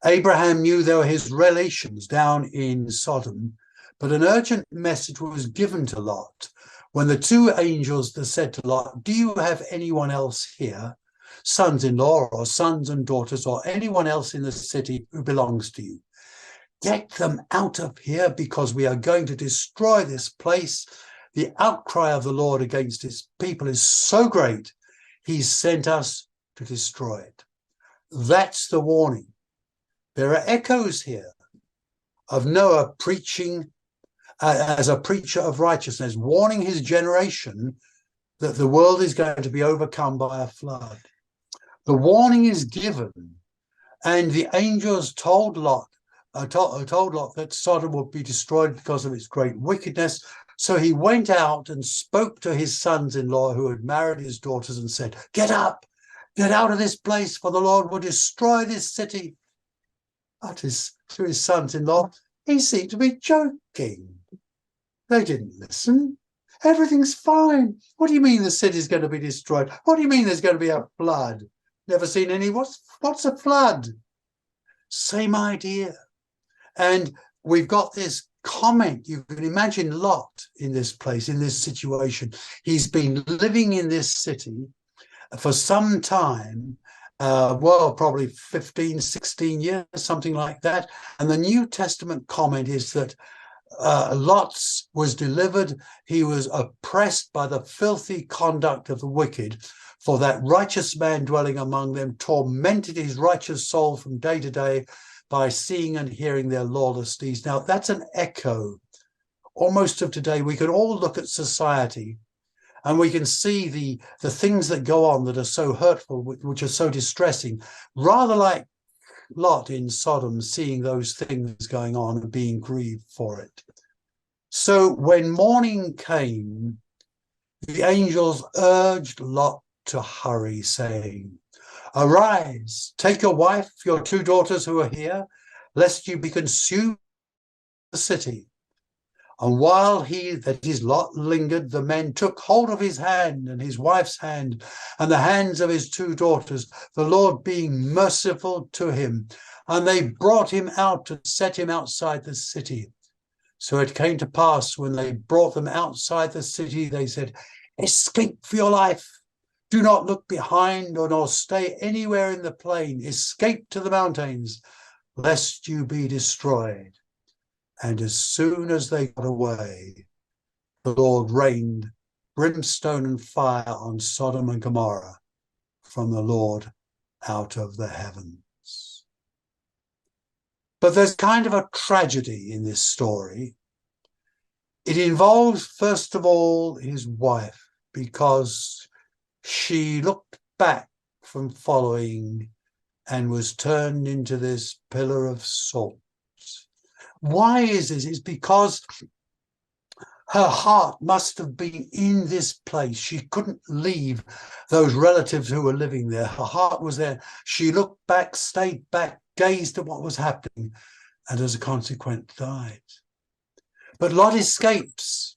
Abraham knew there were his relations down in Sodom, but an urgent message was given to Lot when the two angels said to Lot, "Do you have anyone else here, sons-in-law or sons and daughters or anyone else in the city who belongs to you? Get them out of here, because we are going to destroy this place. The outcry of the Lord against his people is so great, he's sent us to destroy it." That's the warning. There are echoes here of Noah preaching as a preacher of righteousness, warning his generation that the world is going to be overcome by a flood. The warning is given, and the angels told Lot that Sodom would be destroyed because of its great wickedness. So he went out and spoke to his sons-in-law who had married his daughters and said, "Get up, get out of this place, for the Lord will destroy this city." But to his sons-in-law, he seemed to be joking. They didn't listen. "Everything's fine. What do you mean the city's going to be destroyed? What do you mean there's going to be a flood? Never seen any. What's a flood?" Same idea. And we've got this comment. You can imagine Lot in this place, in this situation. He's been living in this city for some time, probably 15, 16 years, something like that. And the New Testament comment is that Lot was delivered. He was oppressed by the filthy conduct of the wicked, for that righteous man dwelling among them tormented his righteous soul from day to day by seeing and hearing their lawless deeds. Now, that's an echo almost of today. We can all look at society and we can see the things that go on that are so hurtful, which are so distressing, rather like Lot in Sodom, seeing those things going on and being grieved for it. So when morning came, the angels urged Lot to hurry, saying, "Arise, take your wife, your two daughters who are here, lest you be consumed in the city." And while he, that is Lot, lingered, the men took hold of his hand and his wife's hand and the hands of his two daughters, the Lord being merciful to him. And they brought him out and set him outside the city. So it came to pass, when they brought them outside the city, they said, "Escape for your life. Do not look behind nor stay anywhere in the plain. Escape to the mountains, lest you be destroyed." And as soon as they got away, the Lord rained brimstone and fire on Sodom and Gomorrah from the Lord out of the heavens. But there's kind of a tragedy in this story. It involves, first of all, his wife, because she looked back from following and was turned into this pillar of salt. Why is this? It's because her heart must have been in this place. She couldn't leave those relatives who were living there. Her heart was there. She looked back, stayed back, gazed at what was happening. and as a consequence died. But Lot escapes.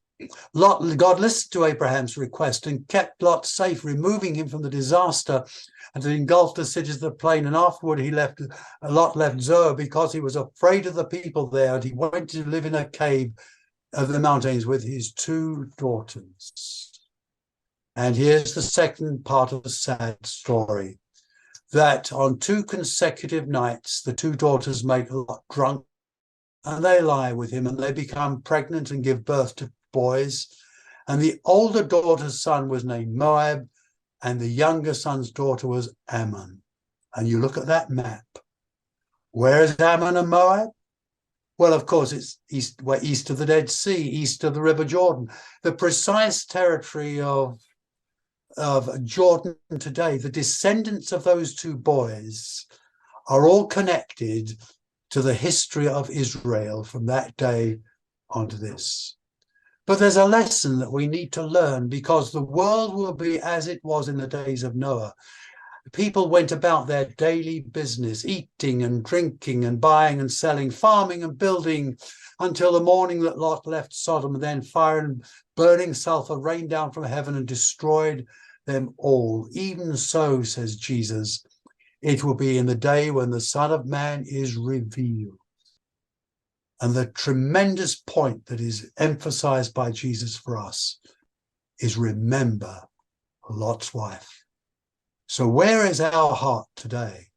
God listened to Abraham's request and kept Lot safe, removing him from the disaster and engulfed the cities of the plain. And afterward, Lot left Zoar because he was afraid of the people there, and he went to live in a cave of the mountains with his 2 daughters. And here's the second part of the sad story, that on 2 consecutive nights, the 2 daughters make Lot drunk, and they lie with him, and they become pregnant and give birth to boys. And the older daughter's son was named Moab, and the younger son's daughter was Ammon. And you look at that map. Where is Ammon and Moab? Well, of course, it's east of the Dead Sea, east of the River Jordan, the precise territory of Jordan today. The descendants of those 2 boys are all connected to the history of Israel from that day onto this. But there's a lesson that we need to learn, because the world will be as it was in the days of Noah. People went about their daily business, eating and drinking and buying and selling, farming and building, until the morning that Lot left Sodom, and then fire and burning sulfur rained down from heaven and destroyed them all. Even so, says Jesus, it will be in the day when the Son of Man is revealed. And the tremendous point that is emphasized by Jesus for us is, remember Lot's wife. So where is our heart today?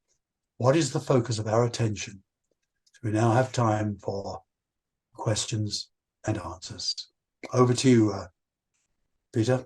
What is the focus of our attention? So we now have time for questions and answers. Over to you, Peter.